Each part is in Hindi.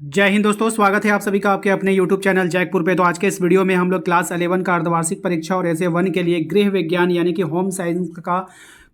जय हिंद दोस्तों, स्वागत है आप सभी का आपके अपने यूट्यूब चैनल जैकपुर पे। तो आज के इस वीडियो में हम लोग क्लास 11 का अर्धवार्षिक परीक्षा और ऐसे 1 के लिए गृह विज्ञान यानी कि होम साइंस का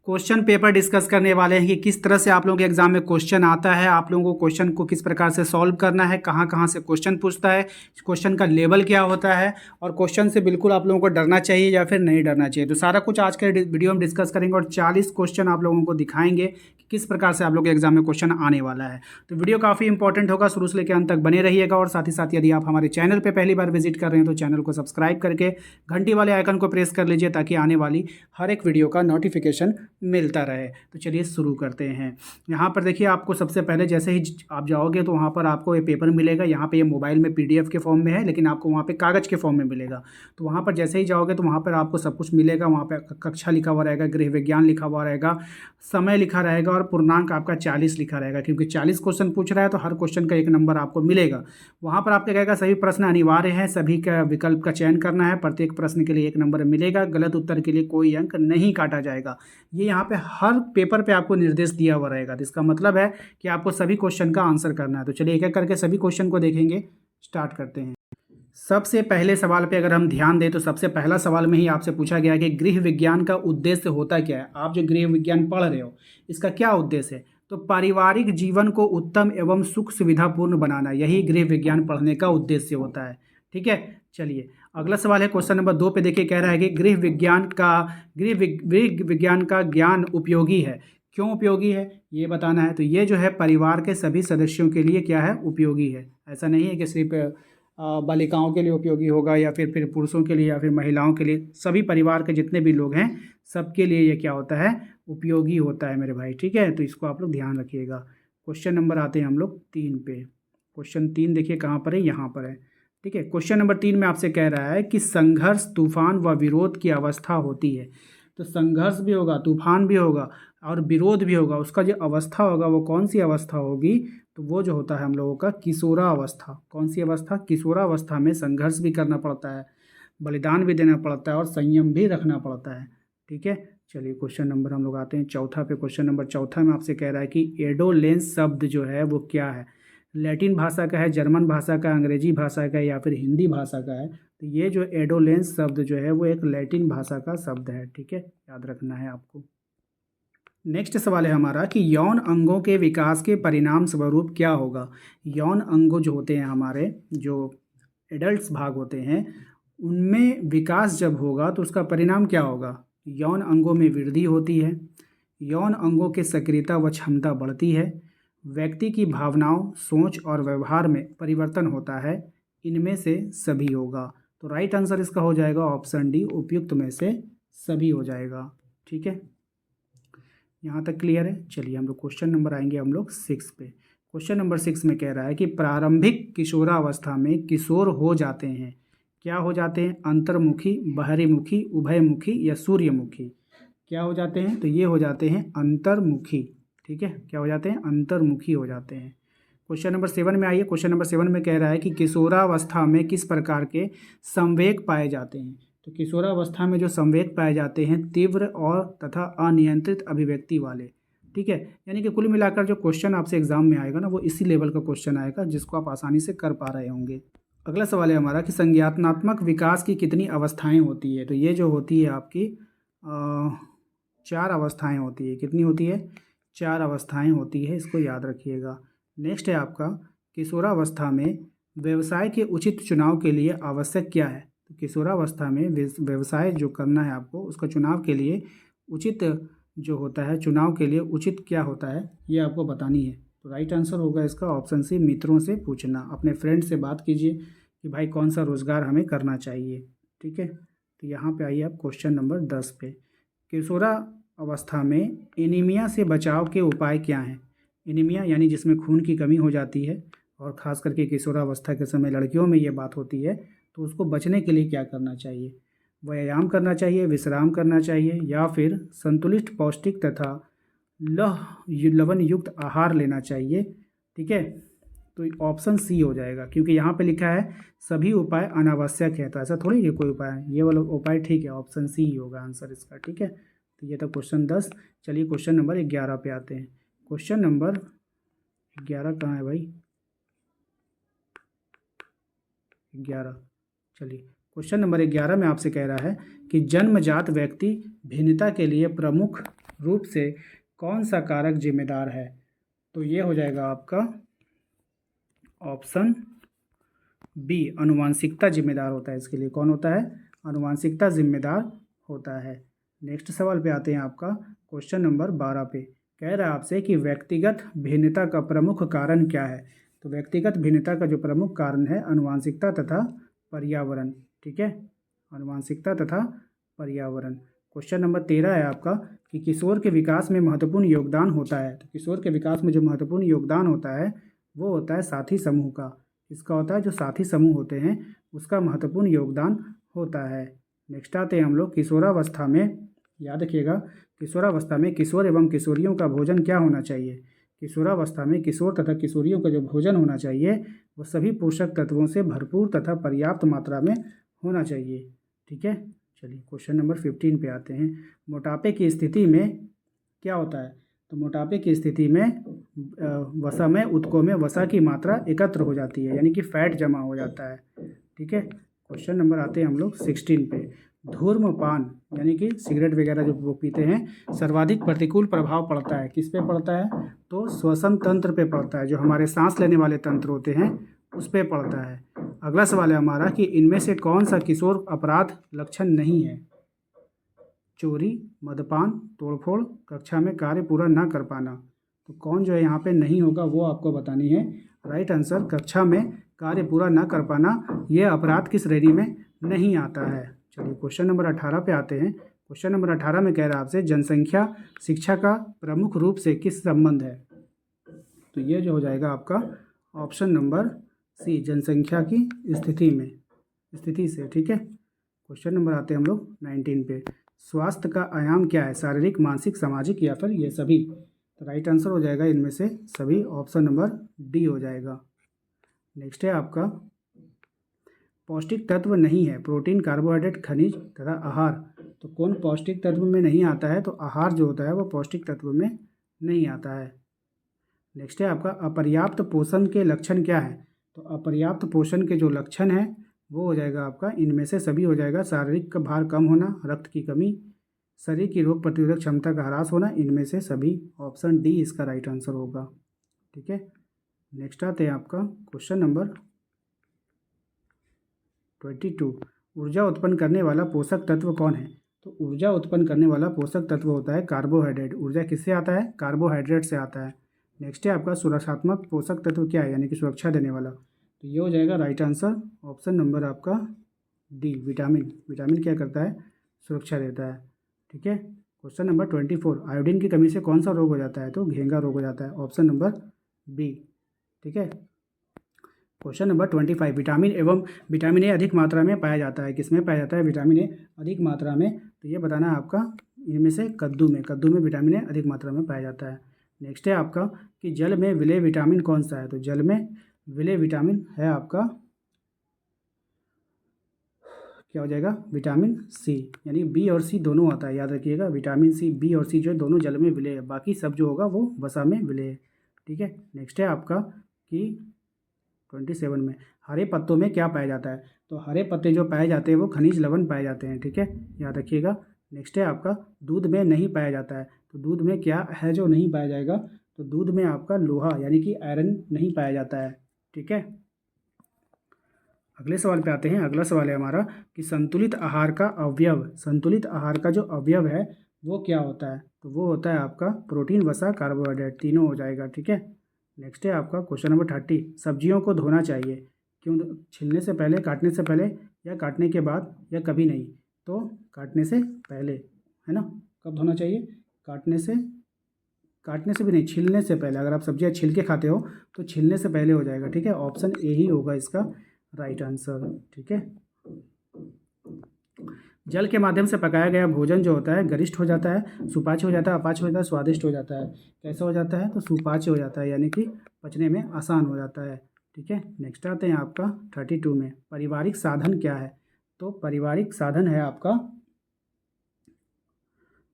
क्वेश्चन पेपर डिस्कस करने वाले हैं कि किस तरह से आप लोगों के एग्जाम में क्वेश्चन आता है, आप लोगों को क्वेश्चन को किस प्रकार से सॉल्व करना है, कहाँ कहाँ से क्वेश्चन पूछता है, क्वेश्चन का लेवल क्या होता है और क्वेश्चन से बिल्कुल आप लोगों को डरना चाहिए या फिर नहीं डरना चाहिए। तो सारा कुछ आज के वीडियो में डिस्कस करेंगे और 40 क्वेश्चन आप लोगों को दिखाएंगे कि किस प्रकार से आप लोग के एग्जाम में क्वेश्चन आने वाला है। तो वीडियो काफ़ी इंपॉर्टेंट होगा, शुरू से लेकर अंत तक बने रहिएगा। और साथ ही साथ यदि आप हमारे चैनल पर पहली बार विजिट कर रहे हैं तो चैनल को सब्सक्राइब करके घंटी वाले आइकन को प्रेस कर लीजिए ताकि आने वाली हर एक वीडियो का नोटिफिकेशन मिलता रहे। तो चलिए शुरू करते हैं। यहाँ पर देखिए, आपको सबसे पहले जैसे ही आप जाओगे तो वहाँ पर आपको ये पेपर मिलेगा। यहाँ पे ये मोबाइल में PDF के फॉर्म में है, लेकिन आपको वहाँ पे कागज़ के फॉर्म में मिलेगा। तो वहाँ पर जैसे ही जाओगे तो वहाँ पर आपको सब कुछ मिलेगा। वहाँ पर कक्षा लिखा हुआ रहेगा, गृह विज्ञान लिखा हुआ रहेगा, समय लिखा रहेगा और पूर्णांक आपका 40 लिखा रहेगा। क्योंकि 40 क्वेश्चन पूछ रहा है तो हर क्वेश्चन का 1 नंबर आपको मिलेगा। वहाँ पर आपको कहेगा सभी प्रश्न अनिवार्य हैं, सभी का विकल्प का चयन करना है, प्रत्येक प्रश्न के लिए 1 नंबर मिलेगा, गलत उत्तर के लिए कोई अंक नहीं काटा जाएगा। ये यहाँ पे हर पेपर पे आपको निर्देश दिया हुआ रहेगा। तो इसका मतलब है कि आपको सभी क्वेश्चन का आंसर करना है। तो चलिए एक एक करके सभी क्वेश्चन को देखेंगे, स्टार्ट करते हैं। सबसे पहले सवाल पे अगर हम ध्यान दें तो सबसे पहला सवाल में ही आपसे पूछा गया है कि गृह विज्ञान का उद्देश्य होता क्या है। आप जो गृह विज्ञान पढ़ रहे हो इसका क्या उद्देश्य है? तो पारिवारिक जीवन को उत्तम एवं सुख सुविधापूर्ण बनाना, यही गृह विज्ञान पढ़ने का उद्देश्य होता है। ठीक है, चलिए अगला सवाल है क्वेश्चन नंबर 2 पे। देखिए कह रहा है कि गृह विज्ञान का ज्ञान उपयोगी है। क्यों उपयोगी है ये बताना है। तो ये जो है परिवार के सभी सदस्यों के लिए क्या है, उपयोगी है। ऐसा नहीं है कि सिर्फ बालिकाओं के लिए उपयोगी होगा या फिर पुरुषों के लिए या फिर महिलाओं के लिए, सभी परिवार के जितने भी लोग हैं सबके लिए ये क्या होता है, उपयोगी होता है मेरे भाई। ठीक है, तो इसको आप लोग ध्यान रखिएगा। क्वेश्चन नंबर आते हैं हम लोग 3 पे। क्वेश्चन 3 देखिए कहाँ पर है, यहाँ पर है। ठीक है, क्वेश्चन नंबर 3 में आपसे कह रहा है कि संघर्ष, तूफान व विरोध की अवस्था होती है। तो संघर्ष भी होगा, तूफान भी होगा और विरोध भी होगा। उसका जो अवस्था होगा वो कौन सी अवस्था होगी? तो वो जो होता है हम लोगों का किशोरा अवस्था। कौन सी अवस्था? किशोरा अवस्था में संघर्ष भी करना पड़ता है, बलिदान भी देना पड़ता है और संयम भी रखना पड़ता है। ठीक है, चलिए क्वेश्चन नंबर हम लोग आते हैं चौथा पे। क्वेश्चन नंबर चौथा में आपसे कह रहा है कि एडोलेंस शब्द जो है वो क्या है? लैटिन भाषा का है, जर्मन भाषा का, अंग्रेजी भाषा का या फिर हिंदी भाषा का है? तो ये जो एडोलेंस शब्द जो है वो एक लैटिन भाषा का शब्द है। ठीक है, याद रखना है आपको। नेक्स्ट सवाल है हमारा कि यौन अंगों के विकास के परिणाम स्वरूप क्या होगा। यौन अंग जो होते हैं हमारे, जो एडल्ट्स भाग होते हैं, उनमें विकास जब होगा तो उसका परिणाम क्या होगा? यौन अंगों में वृद्धि होती है, यौन अंगों की सक्रियता व क्षमता बढ़ती है, व्यक्ति की भावनाओं, सोच और व्यवहार में परिवर्तन होता है, इनमें से सभी होगा। तो राइट आंसर इसका हो जाएगा ऑप्शन डी, उपयुक्त में से सभी हो जाएगा। ठीक है, यहाँ तक क्लियर है। चलिए हम लोग क्वेश्चन नंबर आएंगे हम लोग 6 पे। क्वेश्चन नंबर 6 में कह रहा है कि प्रारंभिक किशोरावस्था में किशोर हो जाते हैं। क्या हो जाते हैं? अंतर्मुखी, बहिर्मुखी, उभयमुखी या सूर्यमुखी। क्या हो जाते हैं? तो ये हो जाते हैं अंतर्मुखी। ठीक है, क्या हो जाते हैं? अंतर्मुखी हो जाते हैं। क्वेश्चन नंबर 7 में आइए। क्वेश्चन नंबर 7 में कह रहा है कि किशोरावस्था में किस प्रकार के संवेग पाए जाते हैं। तो किशोरावस्था में जो संवेग पाए जाते हैं तीव्र और तथा अनियंत्रित अभिव्यक्ति वाले। ठीक है, यानी कि कुल मिलाकर जो क्वेश्चन आपसे एग्जाम में आएगा ना वो इसी लेवल का क्वेश्चन आएगा जिसको आप आसानी से कर पा रहे होंगे। अगला सवाल है हमारा कि संज्ञानात्मक विकास की कितनी अवस्थाएं होती है। तो ये जो होती है आपकी 4 अवस्थाएं होती है। कितनी होती है? 4 अवस्थाएं होती है, इसको याद रखिएगा। नेक्स्ट है आपका किशोरावस्था में व्यवसाय के उचित चुनाव के लिए आवश्यक क्या है। तो किशोरावस्था में व्यवसाय जो करना है आपको, उसका चुनाव के लिए उचित जो होता है, चुनाव के लिए उचित क्या होता है ये आपको बतानी है। तो राइट आंसर होगा इसका ऑप्शन सी, मित्रों से पूछना। अपने फ्रेंड से बात कीजिए कि भाई कौन सा रोज़गार हमें करना चाहिए। ठीक है, तो यहाँ पे आइए आप क्वेश्चन नंबर 10 पे। किशोरा अवस्था में एनीमिया से बचाव के उपाय क्या हैं? एनीमिया यानी जिसमें खून की कमी हो जाती है और ख़ास करके किशोरावस्था के समय लड़कियों में ये बात होती है, तो उसको बचने के लिए क्या करना चाहिए? व्यायाम करना चाहिए, विश्राम करना चाहिए या फिर संतुलित पौष्टिक तथा लवण युक्त आहार लेना चाहिए। ठीक है, तो ऑप्शन सी हो जाएगा क्योंकि यहाँ पे लिखा है सभी उपाय अनावश्यक है। तो ऐसा थोड़ी है कोई उपाय, ये वाला उपाय ठीक है, ऑप्शन सी ही होगा आंसर इसका। ठीक है, तो ये था क्वेश्चन 10। चलिए क्वेश्चन नंबर 11 पे आते हैं। क्वेश्चन नंबर 11 कहाँ है भाई? 11। चलिए क्वेश्चन नंबर 11 में आपसे कह रहा है कि जन्मजात व्यक्ति भिन्नता के लिए प्रमुख रूप से कौन सा कारक जिम्मेदार है। तो ये हो जाएगा आपका ऑप्शन बी, अनुवांशिकता जिम्मेदार होता है इसके लिए। कौन होता है? अनुवांशिकता जिम्मेदार होता है। नेक्स्ट सवाल पे आते हैं आपका क्वेश्चन नंबर 12 पे। कह रहा है आपसे कि व्यक्तिगत भिन्नता का प्रमुख कारण क्या है। तो व्यक्तिगत भिन्नता का जो प्रमुख कारण है अनुवांशिकता तथा पर्यावरण। ठीक है, अनुवांशिकता तथा पर्यावरण। क्वेश्चन नंबर 13 है आपका कि किशोर के विकास में महत्वपूर्ण योगदान होता है। तो किशोर के विकास में जो महत्वपूर्ण योगदान होता है वो होता है साथी समूह का। इसका होता है जो साथी समूह होते हैं उसका महत्वपूर्ण योगदान होता है। नेक्स्ट आते हैं हम लोग किशोरावस्था में। याद रखिएगा, किशोरावस्था में किशोर एवं किशोरियों का भोजन क्या होना चाहिए। किशोरावस्था में किशोर तथा किशोरियों का जो भोजन होना चाहिए वो सभी पोषक तत्वों से भरपूर तथा पर्याप्त मात्रा में होना चाहिए। ठीक है, चलिए क्वेश्चन नंबर 15 पे आते हैं। मोटापे की स्थिति में क्या होता है। तो मोटापे की स्थिति में वसा में ऊतकों में वसा की मात्रा एकत्र हो जाती है, यानी कि फैट जमा हो जाता है। ठीक है, क्वेश्चन नंबर आते हैं हम लोग 16 पे। धूम्रपान यानी कि सिगरेट वगैरह जो वो पीते हैं सर्वाधिक प्रतिकूल प्रभाव पड़ता है। किस पे पड़ता है? तो श्वसन तंत्र पे पड़ता है, जो हमारे सांस लेने वाले तंत्र होते हैं उस पे पड़ता है। अगला सवाल है हमारा कि इनमें से कौन सा किशोर अपराध लक्षण नहीं है। चोरी, मदपान, तोड़फोड़, कक्षा में कार्य पूरा ना कर पाना। तो कौन जो है यहाँ पे नहीं होगा वो आपको बतानी है। राइट आंसर कक्षा में कार्य पूरा ना कर पाना ये अपराध की श्रेणी में नहीं आता है। चलिए क्वेश्चन नंबर 18 पे आते हैं। क्वेश्चन नंबर 18 में कह रहा है आपसे जनसंख्या शिक्षा का प्रमुख रूप से किस संबंध है। तो ये जो हो जाएगा आपका ऑप्शन नंबर सी, जनसंख्या की स्थिति से। ठीक है, क्वेश्चन नंबर आते हैं हम लोग 19 पे। स्वास्थ्य का आयाम क्या है, शारीरिक, मानसिक, सामाजिक या फिर ये सभी। तो राइट आंसर हो जाएगा इनमें से सभी, ऑप्शन नंबर डी हो जाएगा। नेक्स्ट है आपका पौष्टिक तत्व नहीं है, प्रोटीन, कार्बोहाइड्रेट, खनिज तथा आहार। तो कौन पौष्टिक तत्व में नहीं आता है। तो आहार जो होता है वो पौष्टिक तत्व में नहीं आता है। नेक्स्ट है आपका अपर्याप्त पोषण के लक्षण क्या है। तो अपर्याप्त पोषण के जो लक्षण हैं वो हो जाएगा आपका इनमें से सभी हो जाएगा। शारीरिक भार कम होना, रक्त की कमी, शरीर की रोग प्रतिरोधक क्षमता का ह्रास होना, इनमें से सभी, ऑप्शन डी इसका राइट आंसर होगा। ठीक है, नेक्स्ट आते हैं आपका क्वेश्चन नंबर 22। ऊर्जा उत्पन्न करने वाला पोषक तत्व कौन है। तो ऊर्जा उत्पन्न करने वाला पोषक तत्व होता है कार्बोहाइड्रेट। ऊर्जा किससे आता है? कार्बोहाइड्रेट से आता है। नेक्स्ट है आपका सुरक्षात्मक पोषक तत्व क्या है, यानी कि सुरक्षा देने वाला। तो ये हो जाएगा राइट आंसर, ऑप्शन नंबर आपका डी, विटामिन। विटामिन क्या करता है? सुरक्षा देता है। ठीक है, क्वेश्चन नंबर 24। आयोडीन की कमी से कौन सा रोग हो जाता है। तो घेंगा रोग हो जाता है, ऑप्शन नंबर बी। ठीक है, क्वेश्चन नंबर 25। विटामिन ए अधिक मात्रा में पाया जाता है। किसमें पाया जाता है विटामिन ए अधिक मात्रा में। तो ये बताना है आपका इनमें से कद्दू में विटामिन ए अधिक मात्रा में पाया जाता है। नेक्स्ट है आपका कि जल में विलेय विटामिन कौन सा है। तो जल में विलेय विटामिन है आपका क्या हो जाएगा, विटामिन सी, यानी बी और सी दोनों आता है। याद रखिएगा विटामिन सी, बी और सी जो है दोनों जल में विलेय है, बाकी सब जो होगा वो वसा में विलेय है। ठीक है, नेक्स्ट है आपका कि 27 में हरे पत्तों में क्या पाया जाता है। तो हरे पत्ते जो पाए जाते हैं वो खनिज लवण पाए जाते हैं। ठीक है, याद रखिएगा। नेक्स्ट है आपका दूध में नहीं पाया जाता है। तो दूध में क्या है जो नहीं पाया जाएगा। तो दूध में आपका लोहा यानी कि आयरन नहीं पाया जाता है। ठीक है, अगले सवाल पे आते हैं। अगला सवाल है हमारा कि संतुलित आहार का अवयव, संतुलित आहार का जो अवयव है वो क्या होता है। तो वो होता है आपका प्रोटीन, वसा, कार्बोहाइड्रेट, तीनों हो जाएगा। ठीक है, नेक्स्ट है आपका क्वेश्चन नंबर 30। सब्जियों को धोना चाहिए क्यों, छीलने से पहले, काटने से पहले या काटने के बाद या कभी नहीं। तो काटने से पहले, है ना। कब धोना चाहिए? काटने से भी नहीं, छीलने से पहले। अगर आप सब्जियां छील के खाते हो तो छीलने से पहले हो जाएगा। ठीक है, ऑप्शन ए ही होगा इसका राइट आंसर। ठीक है, जल के माध्यम से पकाया गया भोजन जो होता है गरिष्ठ हो जाता है, सुपाच्य हो जाता है, अपाच्य हो जाता है, स्वादिष्ट हो जाता है। कैसा हो जाता है? तो सुपाच्य हो जाता है, यानी कि पचने में आसान हो जाता है। ठीक है, नेक्स्ट आते हैं आपका 32 में। पारिवारिक साधन क्या है। तो पारिवारिक साधन है आपका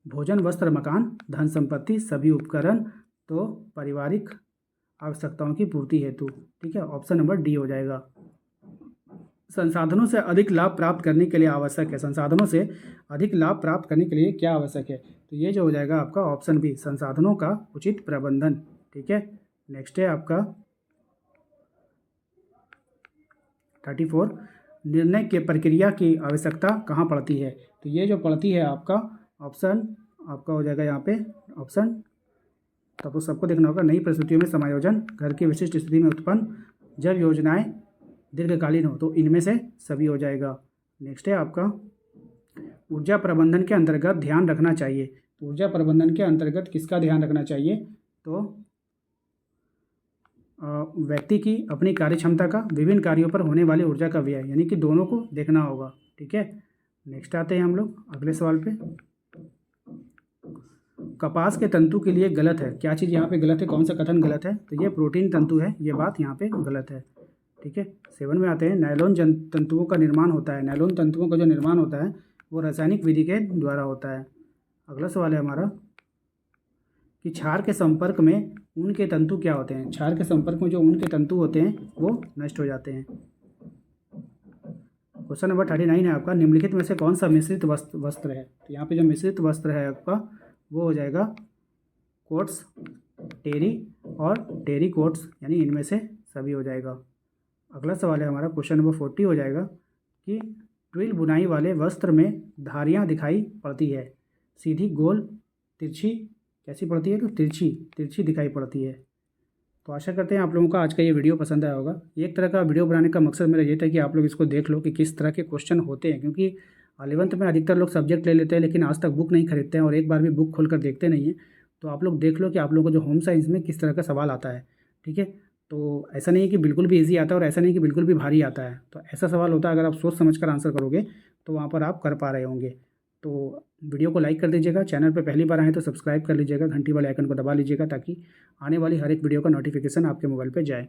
भोजन, वस्त्र, मकान, धन संपत्ति, सभी उपकरण। तो पारिवारिक आवश्यकताओं की पूर्ति हेतु। ठीक है, ऑप्शन नंबर डी हो जाएगा। संसाधनों से अधिक लाभ प्राप्त करने के लिए आवश्यक है। संसाधनों से अधिक लाभ प्राप्त करने के लिए क्या आवश्यक है? तो ये जो हो जाएगा आपका ऑप्शन बी, संसाधनों का उचित प्रबंधन। ठीक है, नेक्स्ट है आपका 34, निर्णय के प्रक्रिया की आवश्यकता कहाँ पड़ती है? तो ये जो पड़ती है आपका ऑप्शन आपका हो जाएगा यहाँ पे ऑप्शन, तो सबको देखना होगा, नई परिस्थितियों में समायोजन, घर की विशिष्ट स्थिति में उत्पन्न, जब योजनाएं दीर्घकालीन हो, तो इनमें से सभी हो जाएगा। नेक्स्ट है आपका ऊर्जा प्रबंधन के अंतर्गत ध्यान रखना चाहिए। तो ऊर्जा प्रबंधन के अंतर्गत किसका ध्यान रखना चाहिए? तो व्यक्ति की अपनी कार्य क्षमता का, विभिन्न कार्यों पर होने वाली ऊर्जा का व्यय, यानी कि दोनों को देखना होगा। ठीक है, नेक्स्ट आते हैं हम लोग अगले सवाल पे। कपास के तंतु के लिए गलत है, क्या चीज़ यहाँ पे गलत है? कौन सा कथन गलत है? तो ये प्रोटीन तंतु है, ये बात यहाँ पे गलत है। ठीक है, 7 में आते हैं, नायलॉन तंतुओं का निर्माण होता है। नायलॉन तंतुओं का जो निर्माण होता है वो रासायनिक विधि के द्वारा होता है। अगला सवाल है हमारा कि क्षार के संपर्क में ऊन के तंतु क्या होते हैं? क्षार के संपर्क में जो ऊन के तंतु होते हैं वो नष्ट हो जाते हैं। क्वेश्चन नंबर 39 है आपका, निम्नलिखित में से कौन सा मिश्रित वस्त्र है? तो यहाँ पे जो मिश्रित वस्त्र है आपका वो हो जाएगा कोट्स, टेरी और टेरी कोट्स, यानी इनमें से सभी हो जाएगा। अगला सवाल है हमारा क्वेश्चन नंबर 40 हो जाएगा कि ट्विल बुनाई वाले वस्त्र में धारियाँ दिखाई पड़ती है, सीधी, गोल, तिरछी, कैसी पड़ती है? तो तिरछी दिखाई पड़ती है। तो आशा करते हैं आप लोगों का आज का ये वीडियो पसंद आया होगा। एक तरह का वीडियो बनाने का मकसद मेरा ये था कि आप लोग इसको देख लो कि किस तरह के क्वेश्चन होते हैं, क्योंकि 11th में अधिकतर लोग सब्जेक्ट ले लेते हैं लेकिन आज तक बुक नहीं खरीदते हैं और एक बार भी बुक खोल कर देखते नहीं हैं। तो आप लोग देख लो कि आप लोगों को जो होम साइंस में किस तरह का सवाल आता है। ठीक है, तो ऐसा नहीं है कि बिल्कुल भी ईजी आता है और ऐसा नहीं कि बिल्कुल भी भारी आता है। तो ऐसा सवाल होता है, अगर आप सोच समझ कर आंसर करोगे तो वहाँ पर आप कर पा रहे होंगे। तो वीडियो को लाइक कर दीजिएगा, चैनल पर पहली बार आए तो सब्सक्राइब कर लीजिएगा, घंटी वाले आइकन को दबा लीजिएगा ताकि आने वाली हर एक वीडियो का नोटिफिकेशन आपके मोबाइल पर जाए।